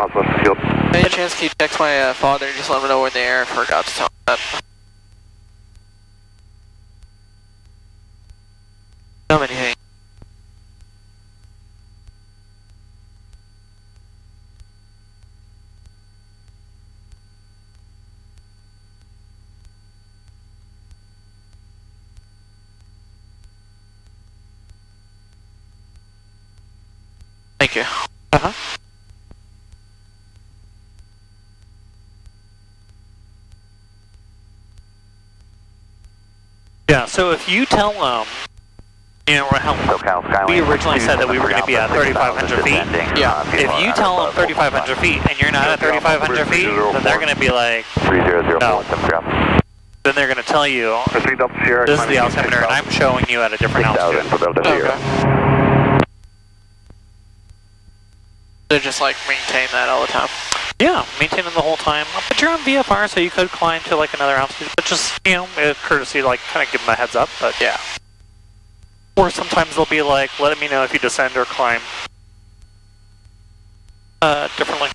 miles west of field. Any chance can you text my father and just let him know we're in the air? I forgot to tell him that. So many things. Thank you. Uh-huh. Yeah, so if you tell them, you know, how we originally said that we were going to be at 3,500 feet. Yeah. If you tell them 3,500 feet and you're not at 3,500 feet, then they're going to be like, no. Then they're going to tell you, this is the altimeter and I'm showing you at a different altitude. Okay. So just like maintain that all the time. Yeah, maintain them the whole time. But you're on VFR, so you could climb to like another altitude. But just, you know, courtesy, like kind of give them a heads up. But yeah. Or sometimes they'll be like, let me know if you descend or climb differently.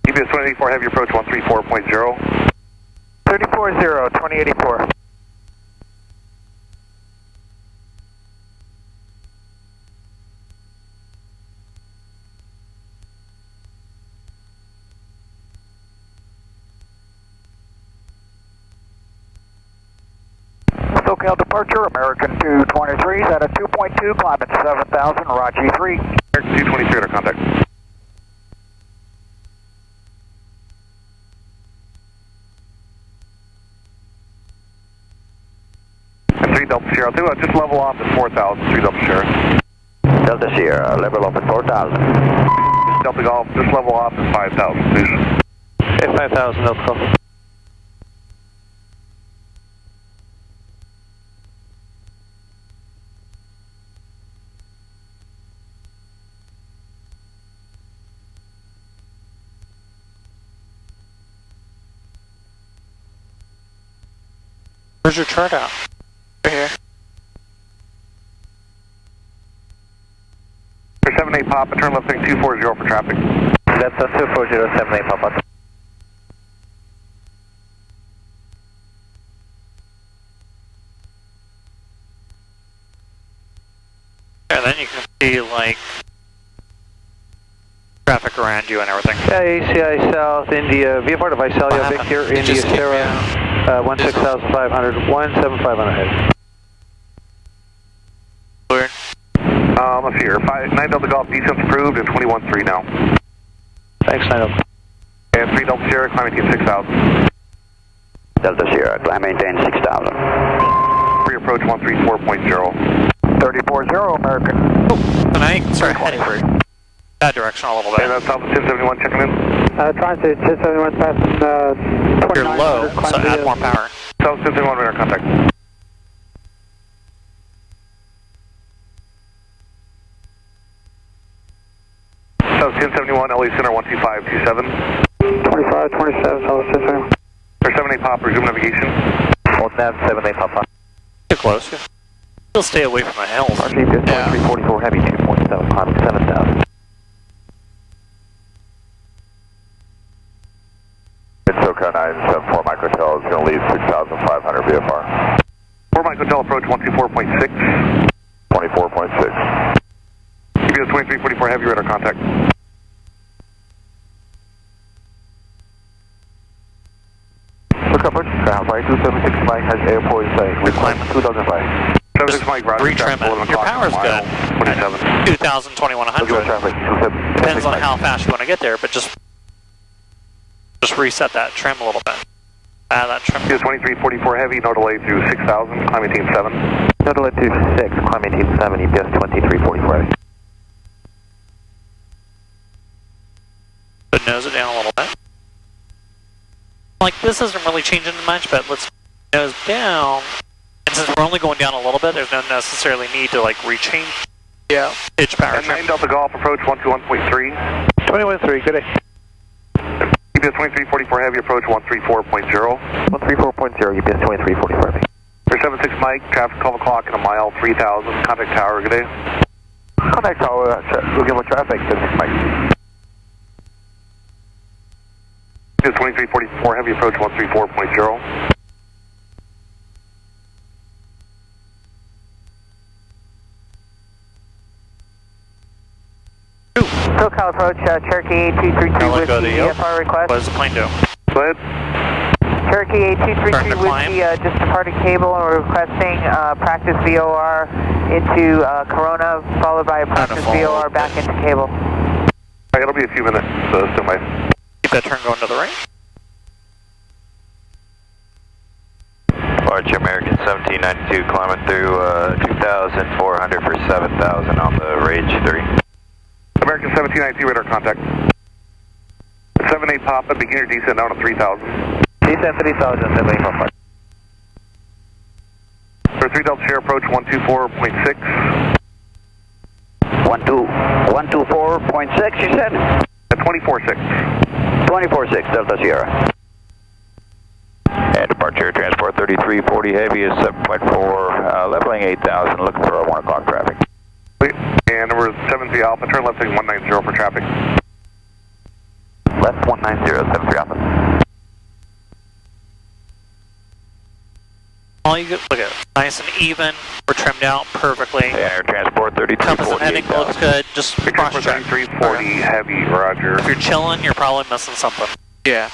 UPS 2084, heavy approach 134.0. 340, 2084. SoCal departure, American 223 is at a 2.2, climb at 7,000, Raji 3. American 223 under contact. And 3 Delta Sierra 2, just level off at 4,000, 3 Delta Sierra. Delta Sierra, level off at 4,000. Delta Golf, just level off at 5,000, please. Okay, 5,000, Delta Golf. Where's your chart out? Right here. 78 Papa, turn left heading 240 for traffic. That's a 240, 78 Papa. And then you can see like traffic around you and everything. Yeah, ACI South, India, VFR to Visalia, Victor, India, Sierra. 16,500, 17,500 head. Weird. Let's see here. 9 Delta Golf, descent approved, and 21.3 now. Thanks, 9 Delta. And 3 Delta Sierra, climb maintain 6,000. Delta Sierra, climb maintain 6,000. Free approach 134.0. 340, American. Oh, and I can start heading that direction a little bit. And that's Alpha 1071 checking in. Transit 1071 passing, You're low, so add more power. South 1071 radar contact. South 1071, LA Center 12527. 2527, South 1071. For 78 Papa, resume navigation. Hold nav 78 Papa. Too close. Still stay away from the hills. RCPS 2344 heavy 2.7, climbing 7,000. It's SoCal 974 Mike Hotel is going to leave 6,500 VFR. 4 Mike Hotel approach 124.6. 24.6. UPS 2344 heavy radar contact. Look up, flight 276 Mike has airport in sight. We climb 2005. 76 Mike, roger. Retrim it. Your power's good. 27. 2,000, 2,100. Depends on how fast you want to get there, but just reset that trim a little bit. Add that trim. UPS 2344 heavy, no delay through 6,000, climb maintain 7. No delay to 6, climb maintain 7, UPS 2344 heavy. So nose it down a little bit. Like this isn't really changing much, but let's nose down. And since we're only going down a little bit, there's no necessarily need to like rechange. Yeah. Pitch power And trim. 9 Delta Golf approach 121.3. 21.3, good day. UPS 2344 heavy approach 134.0. 134.0, UPS 2344 heavy. For 76 Mike, traffic 12 o'clock in a mile, 3,000, contact tower, good day. Contact tower, looking for traffic, this is Mike. 2344, heavy approach 134.0. SoCal approach, Cherokee 8233 with the VFR request. What does the plane do? Go ahead. Cherokee 8233 with the just departed cable, and we're requesting practice VOR into Corona, followed by a practice VOR back into cable. Alright, it'll be a few minutes, so still my... Keep that turn going to the right. Arch American 1792 climbing through 2,400 for 7,000 on the Rage 3. American 1792 radar contact. 78 Papa, begin your descent down to 3,000. Descent 3,000, 78 Papa. For 3 Delta Sierra approach 124.6. 124.6, you said? At 24.6. 24.6, Delta Sierra. And departure transport 3340 heavy is 7.4, leveling 8,000, looking for our 1 o'clock traffic. And number 73 Alpha, turn left heading 190 for traffic. Left 190, 73 Alpha. All you get, look at it, nice and even. We're trimmed out perfectly. Air transport 3340. Compass and heading looks good. Just cross check. 3340 heavy, roger. If you're chilling, you're probably missing something. Yeah.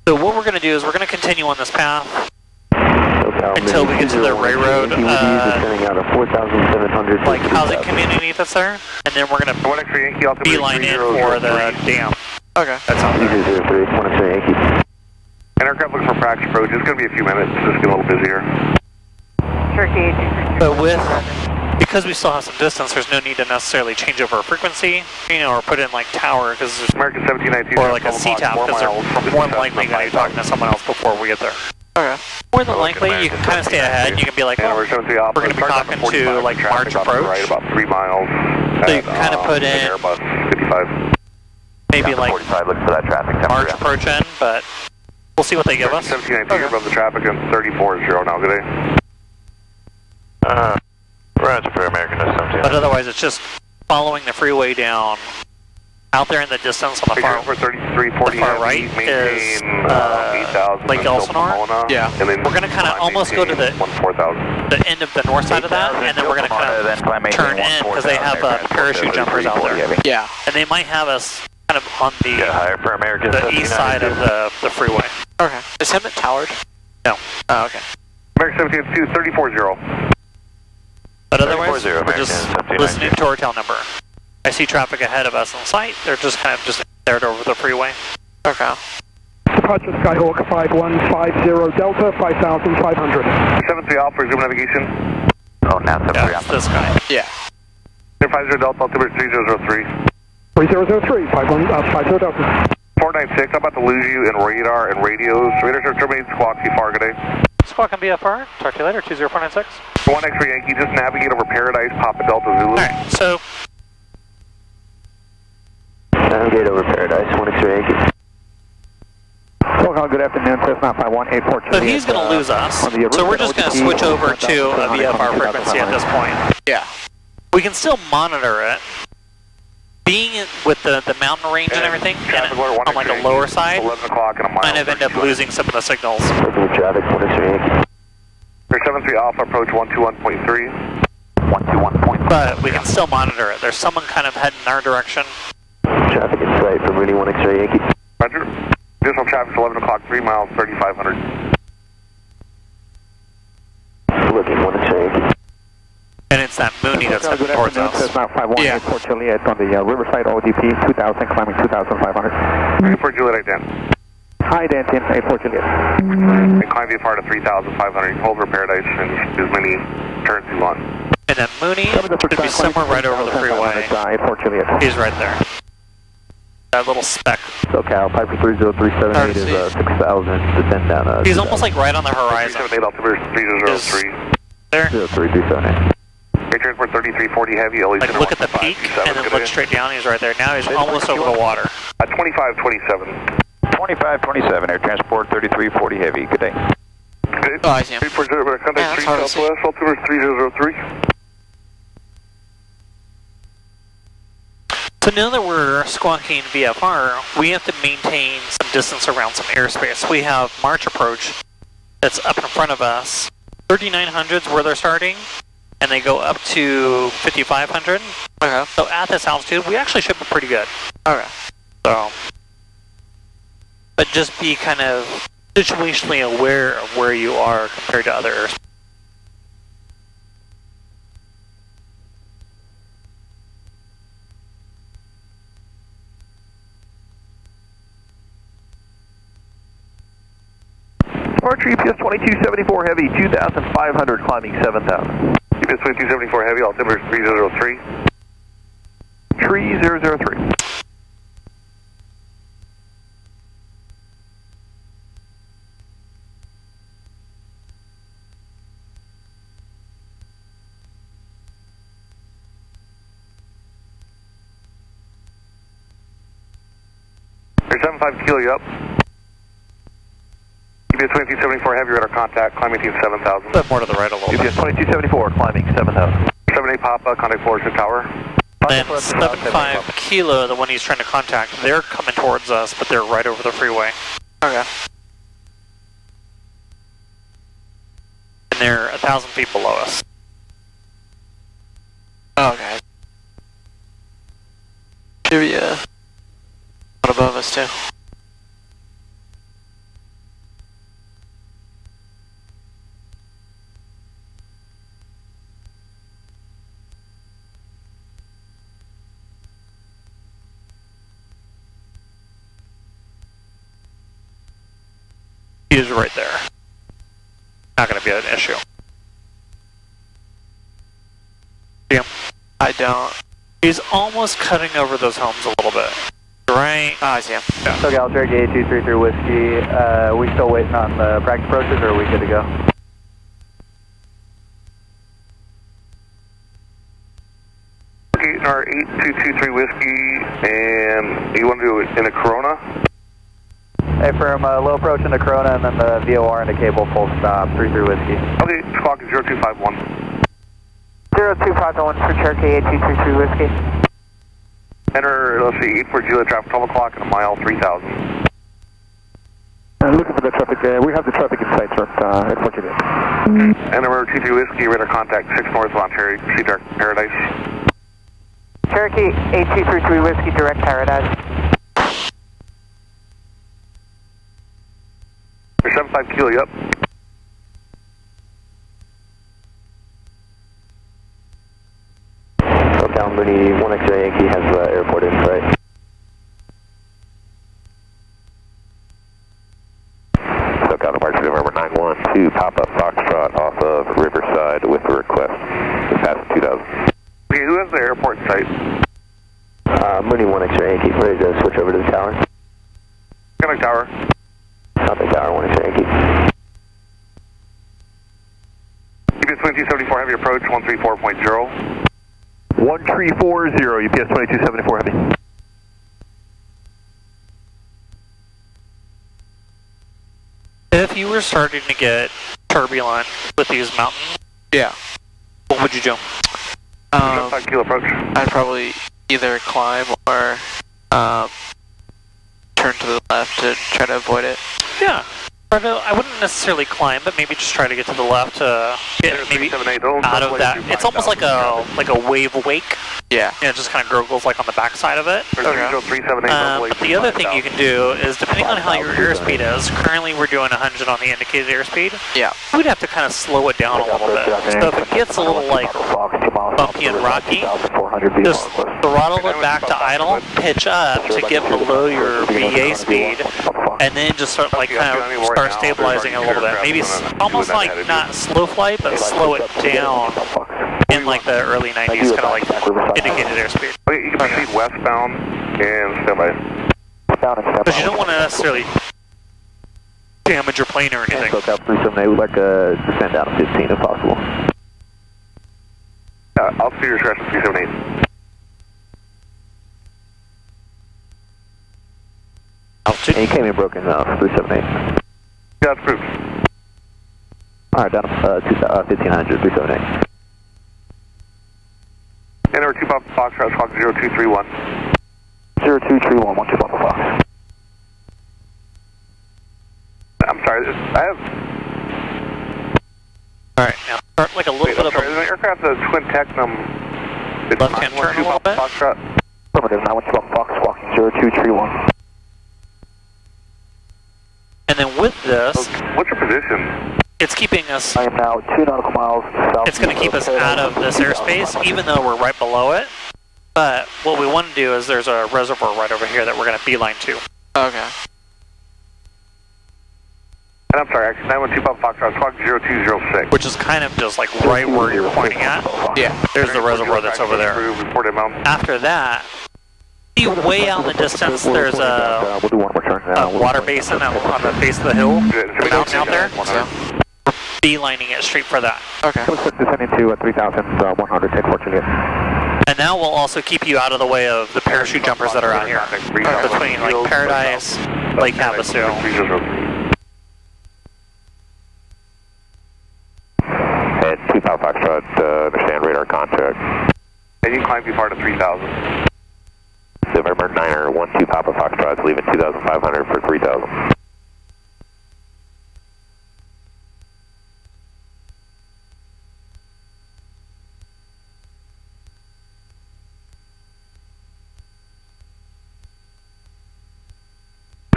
So what we're going to do is we're going to continue on this path until we get to the railroad, like housing community that's there, and then we're going to beeline in for the dam. Okay. That sounds good. And aircraft looking for practice approach. It's going to be a few minutes. Just get a little busier. Cherokee 8233. But because we still have some distance, there's no need to necessarily change over frequency, or put in like tower, because there's American 1792 or like a CTAP, because they're more than likely going to be talking to someone else before we get there. Okay. More than likely, you can kind of stay ahead, and you can be like, oh, we're going to be talking to like March approach. Right, about 3 miles. So you can kind of put in Airbus 55. maybe like 45, looking for that traffic. March approach in, but we'll see what they give us. 1792 above the traffic and 34.0 now. Good day. Roger for American 17. But otherwise, it's just following the freeway down. Out there in the distance on the far, for 3340 the far right is Lake Elsinore. Yeah. And then we're going to kind of almost go to the end of the north side of that, and then we're going to kind of turn in because they have parachute jumpers out there. Yeah. And they might have us kind of on the for American the east side of the freeway. Okay. Is Hemet towered? No. Oh, okay. American 1792 34.0. But otherwise, we're just listening to our tail number. I see traffic ahead of us on site. They're just kind of just there over the freeway. Okay. Departure Skyhawk 5150 Delta 5500. 73 Alpha, resume navigation. Oh, now 73 That's this guy. Yeah. 50 Delta, altimeter 3003. 3003, 50 Delta. 496, I'm about to lose you in radar and radios. Radars are terminated, squawk, far, good day. Squawk on BFR, talk to you later, 20496. 1 X-ray Yankee, just navigate over Paradise, Papa Delta Zulu. Alright, so... Navigate over Paradise, 1 X-ray Yankee. Good afternoon, Cessna 518 Port So he's going to lose us, so we're just going to switch over to a VFR frequency at this point. Yeah. We can still monitor it. Being with the mountain range and everything, and on like a lower side, 11 o'clock and a mile. kind of end up losing some of the signals. Traffic, 1 X-ray Yankee. 73 Alpha, approach 121.3. 121.3. But we can still monitor it. There's someone kind of heading our direction. Traffic in sight from Rooney 1 X-ray Yankee. Roger. Additional traffic 11 o'clock, 3 miles, 3,500. Looking 1 X-ray Yankee. And it's that Mooney that's heading towards us. Cessna 518 Port Juliet on the Riverside ODP 2000, climbing 2,500. Port Juliet, Dan. Hi, Dan, 8 Port Juliet. And climb VFR to 3,500. You hold over Paradise and as many turns as you want. And then Mooney should be somewhere right over the freeway. 8 Port Juliet. He's right there. That little speck. SoCal, Piper 30378 is 6,000, descend down. He's almost like right on the horizon. 378 altimeter 3003. There. 03278. Air transport 3340 heavy, LE Like look at the peak and then look straight down. He's right there. Now he's almost over the water. 2527. 2527, air transport 3340 heavy. Good day. Good. Oh, I see him. Contact 3 hard to see. Southwest, altimeter 3003. So now that we're squawking VFR, we have to maintain some distance around some airspace. We have March approach that's up in front of us. 3900's where they're starting, and they go up to 5500. Okay. So at this altitude, we actually should be pretty good. Okay. So, but just be kind of situationally aware of where you are compared to other airspace. Departure EPS 2274 Heavy, 2,500, climbing 7,000. EPS 2274 Heavy, altimeter 3003. 3003. There's 75 kilo, you up. EPS 2274 Heavy, radar contact, climbing team 7,000. A bit more to the right a little EPS bit. 2274, climbing 7,000. 78 Papa, contact Florida Tower. Then 75 kilo, the one he's trying to contact, they're coming towards us, but they're right over the freeway. Okay. And they're 1,000 feet below us. Okay. Should be one above us too. He is right there. Not going to be an issue. See him? I don't. He's almost cutting over those homes a little bit. Right? Oh, I see him. Yeah. SoCal Cherokee 8233 Whiskey, we still waiting on the practice approaches, or are we good to go? Getting our 8223 Whiskey, and you want to do it in a Corona? Hey, firm, low approach into Corona, and then the VOR into cable, full stop, 33 Whiskey. Okay, squawk is 0251. 0251 for Cherokee 8233 Whiskey. Enter, let's see, 840 traffic, 12 o'clock and a mile, 3,000. Looking for the traffic. We have the traffic in sight, sir, at 48. And number 23 Whiskey, radar contact 6 north of Ontario, Sea Dark Paradise. Cherokee 8233 Whiskey, direct Paradise. 75 kilo, you up. SoCal Mooney 1 X-ray Yankee has airport in sight. SoCal departure November 912, Papa Foxtrot off of Riverside with a request. Past 2000. Okay, who has the airport in sight? Mooney 1 X-ray Yankee, ready to switch over to the tower. Contact tower. Contact tower 1 X-ray Yankee. EPS 2274 Heavy approach, 134.0. 1340, UPS 2274 Heavy. If you were starting to get turbulent with these mountains, Yeah. what would you do? 75 kilo approach. I'd probably either climb or turn to the left to try to avoid it. Yeah. I wouldn't necessarily climb, but maybe just try to get to the left to get maybe out of that. It's almost like a wave wake. Yeah. You know, it just kind of gurgles like on the backside of it. Okay. But the other thing you can do is, depending on how your airspeed is, currently we're doing 100 on the indicated airspeed. Yeah. We'd have to kind of slow it down a little bit. So if it gets a little like bumpy and rocky, just throttle it back to idle, pitch up to get below your VA speed, and then just start like kind of start stabilizing it a little bit. Maybe almost like not slow flight, but slow it down in like the early 90s, kind of like indicated airspeed. Okay, you can proceed westbound and stand by. Because you don't want to necessarily damage your plane or anything. SoCal 378, we'd like to descend down to 15 if possible. I'll see your discretion, 378. Altitude. And you came in broken 378. Yeah, it's approved. Alright, down to 1500, 378. Enter 2 Papa Foxtrot, squawk 0231. 02, tree 1, 12 Papa Fox. I'm sorry, I have... Alright, now start like a little bit of sorry, the aircraft, the Twin Technum... It's left-hand turn a little bit. Foxtrot. Affirmative, 912 Fox, walking 02, tree 1. And then with this, What's your position? it's keeping us, I am now 2 nautical miles south. it's going to keep us out of this airspace, even though we're right below it. But what we want to do is there's a reservoir right over here that we're going to beeline to. Okay. And I'm sorry, actually, 912 Papa Foxtrot, Squawk 0206. Which is kind of just like right where you're pointing at. Yeah. There's the reservoir that's over there. Reported mountain. After that, see way out in the distance, there's a We'll do one more turn. water basin on the face of the hill, the mountain out there. So, Beelining it straight for that. okay. Descending to 3,100, take 4 Juliet. And now we'll also keep you out of the way of the parachute jumpers that are out here. Between like Paradise, Lake Havasu. And 2 Papa Foxtrot, understand radar contact. And you can climb VFR to 3,000. November 9er, 12 Papa Foxtrot, leaving 2,500 for 3,000.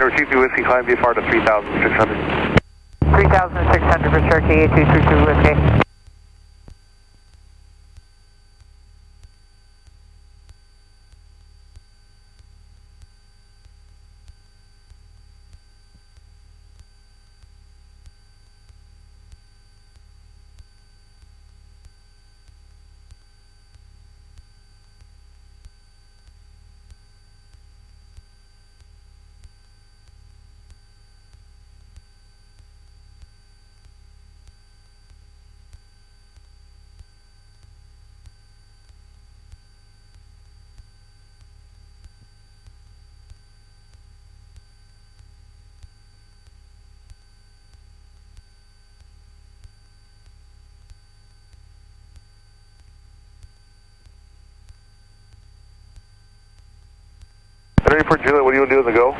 Receive Whiskey, climb VFR to 3,600. 3,600 for Cherokee 8232 Whiskey. Ready for Juliet, what do you want to do in the go?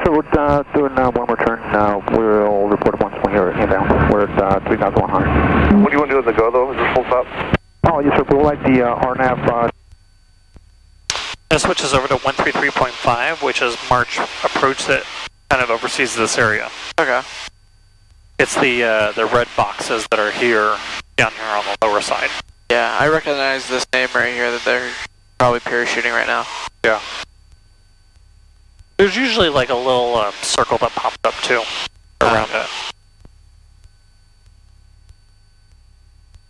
So we're doing one more turn. We'll report once when you're inbound. We're at 3,100. What do you want to do in the go, though? Is this full stop? Oh, yes, sir. We'll like the RNAV. It switches over to 133.5, which is March approach that kind of oversees this area. Okay. It's the red boxes that are here, down here on the lower side. Yeah, I recognize this name right here that they're probably parachuting right now. Yeah. There's usually like a little circle that pops up too, around it.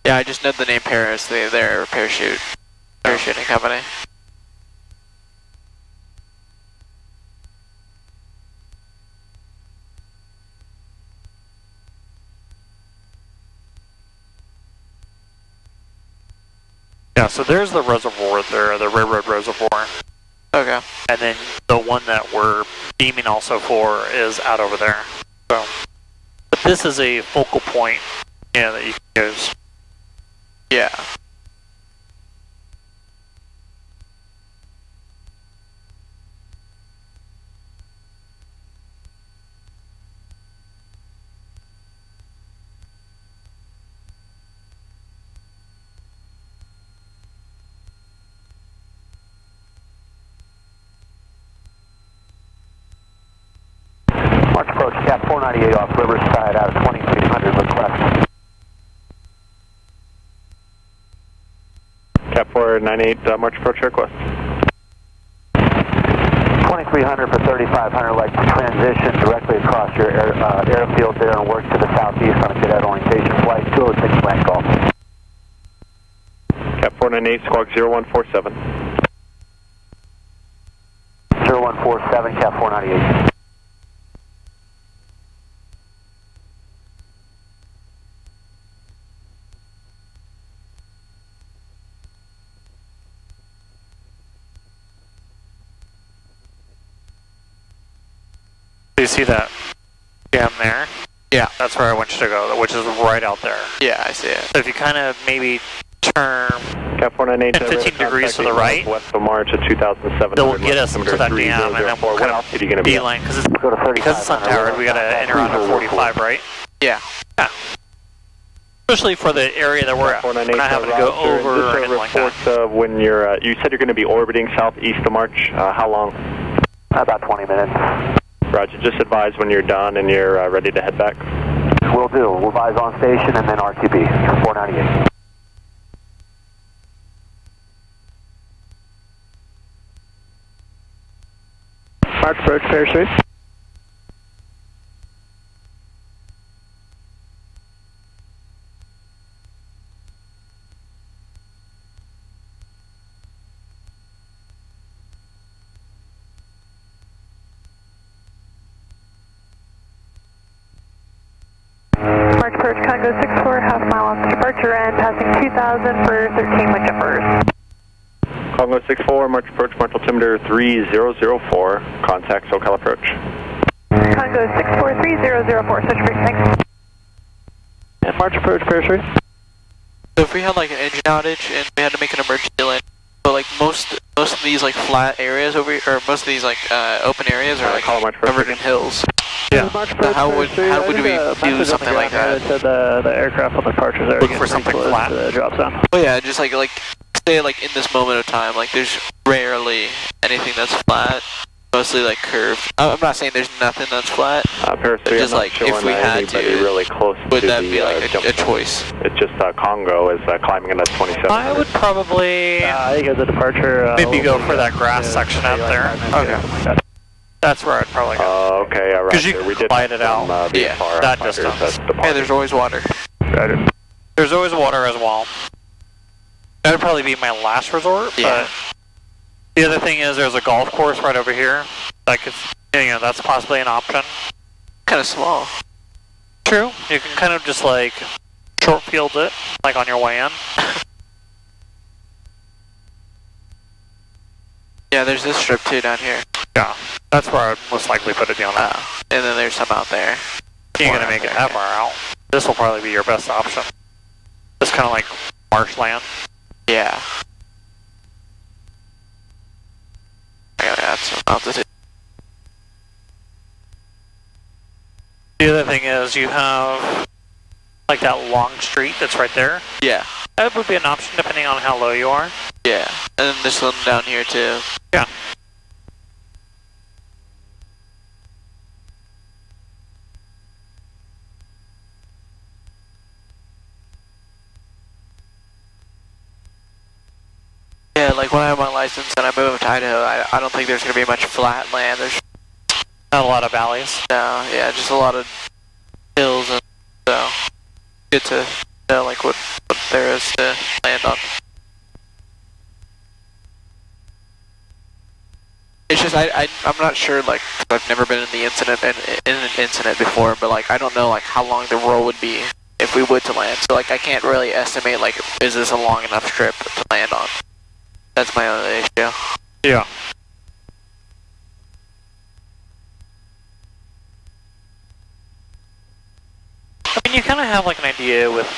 Yeah, I just know the name Paris. They're a parachuting company. Yeah, so there's the reservoir there, the railroad reservoir. Okay. And then the one that we're beaming also for is out over there. So, but this is a focal point, yeah, that you can use. Yeah. March approach, Cap 498 off Riverside out of 2300, request. Cap 498, March approach request. 2300 for 3500, like to transition directly across your airfield there and work to the southeast on a cadet orientation flight, 206 land call. Cap 498, squawk 0147. 0147, Cap 498. Do you see that jam there? Yeah. That's where I want you to go, which is right out there. Yeah, I see it. So if you kind of maybe turn Cap 498. And 15 degrees to the right. West of March at 2007. That will get us to that dam, and then we'll kind of beeline, because it's untowered, we got to enter on a 45, right? Yeah. Yeah. Especially for the area that we're at. We're not having to go over or anything like that. Of when you're, you said you're going to be orbiting southeast of March. How long? About 20 minutes. Roger, just advise when you're done and you're ready to head back. Will do. We'll advise on station and then RTB, 498. March approach, parachute. March approach, Congo 64, half mile off the departure end, passing 2000 for 13 wind jumpers. Congo 64, March approach, March altimeter 3004, contact SoCal approach. Congo 64, 3004, switch brief, thanks. And March approach, parachute. So if we had like an engine outage and we had to make an emergency landing, but like most of these like flat areas over here, or most of these like open areas are like covered in hills. Yeah. So how would we do something like that? The aircraft on the departures there. Look for something flat. Drop zone. Oh yeah, just like say like in this moment of time, like there's rarely anything that's flat. Mostly like curved. I'm not saying there's nothing that's flat. Just like if we had to, really close would to that the, be like a choice? It's just Congo is climbing into 27. I would probably I think as a departure. maybe go for that grass section out there. Okay. That's where I'd probably go. Okay, all right. Because you can light it out. Yeah, that distance. Yeah, there's always water. There's always water as well. That would probably be my last resort. Yeah. But the other thing is there's a golf course right over here. That could, that's possibly an option. Kind of small. True. You can kind of just like short field it, like on your way in. Yeah, there's this strip too down here. Yeah, that's where I would most likely put it down at. And then there's some out there. You ain't gonna make it that far out. This will probably be your best option. Just kind of like marshland. Yeah. I gotta add some altitude. The other thing is you have like that long street that's right there. Yeah. That would be an option depending on how low you are. Yeah. And then there's one down here too. Yeah. Yeah, like when I have my license and I move to Idaho, I don't think there's gonna be much flat land. There's not a lot of valleys. No, yeah, just a lot of hills, and so good to know like what there is to land on. It's just I'm not sure, like, 'cause I've never been in an incident before, but like I don't know like how long the roll would be if we would to land. So like I can't really estimate like is this a long enough strip to land on. That's my only issue. Yeah. I mean, you kind of have like an idea with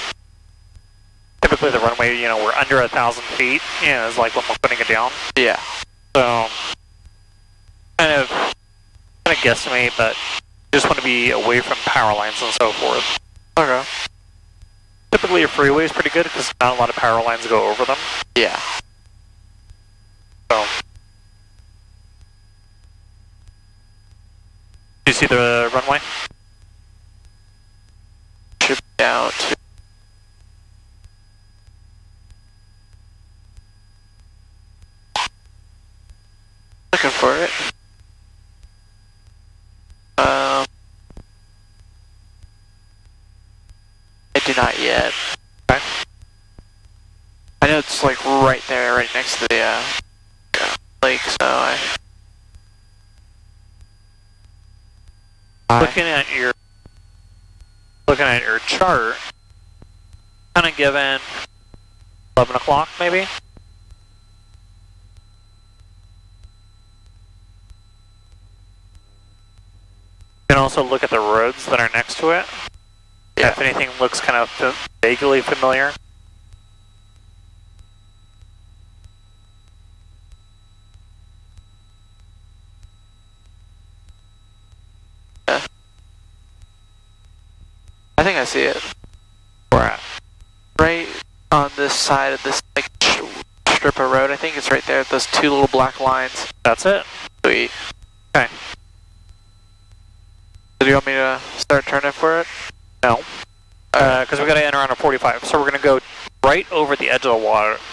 typically the runway. We're under 1,000 feet. Is like when we're putting it down. Yeah. So kind of guesstimate, but just want to be away from power lines and so forth. Okay. Typically, your freeway is pretty good because not a lot of power lines go over them. Yeah. So, do you see the runway? Should be out. Looking for it. I do not yet. Okay. I know it's like right there, right next to the lake, so Looking at your chart, kind of given 11 o'clock maybe. You can also look at the roads that are next to it. Yeah. If anything looks kind of vaguely familiar. think I see it. Where at? Right on this side of this like strip of road. I think it's right there. Those two little black lines. That's it. Sweet. Okay. So do you want me to start turning for it? No. Because we got to enter on a 45. So we're going to go right over the edge of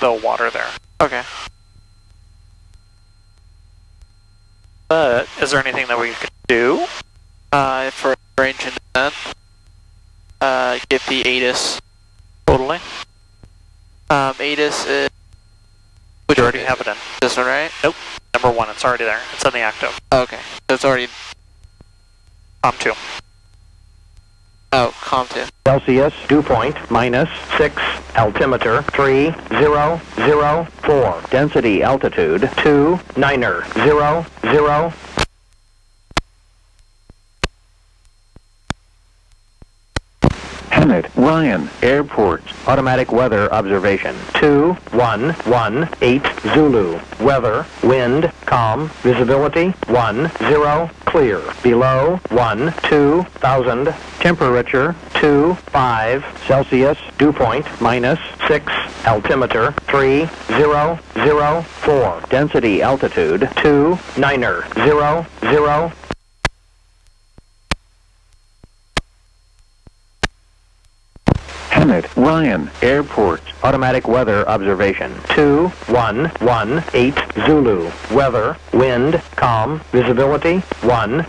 the water there. Okay. But is there anything that we could do? For range and descent, get the ATIS. Totally. ATIS is... Which You already have it in. This one, right? Nope. Number 1, it's already there. It's on the active. Okay. So it's already... COM 2. Oh, COM 2. Celsius, dew point, -6, altimeter, 3004, density altitude, 29er, 00. Hammett, Ryan, airport. Automatic weather observation, 2118 Zulu. Weather, wind, calm, visibility, 10, clear. Below, 12,000. Temperature, 25 Celsius. Dew point, -6. Altimeter, 3004. Density altitude, 29er, 00. Hammett, Ryan, airport. Automatic weather observation, 2118 Zulu. Weather, wind, calm, visibility, 10.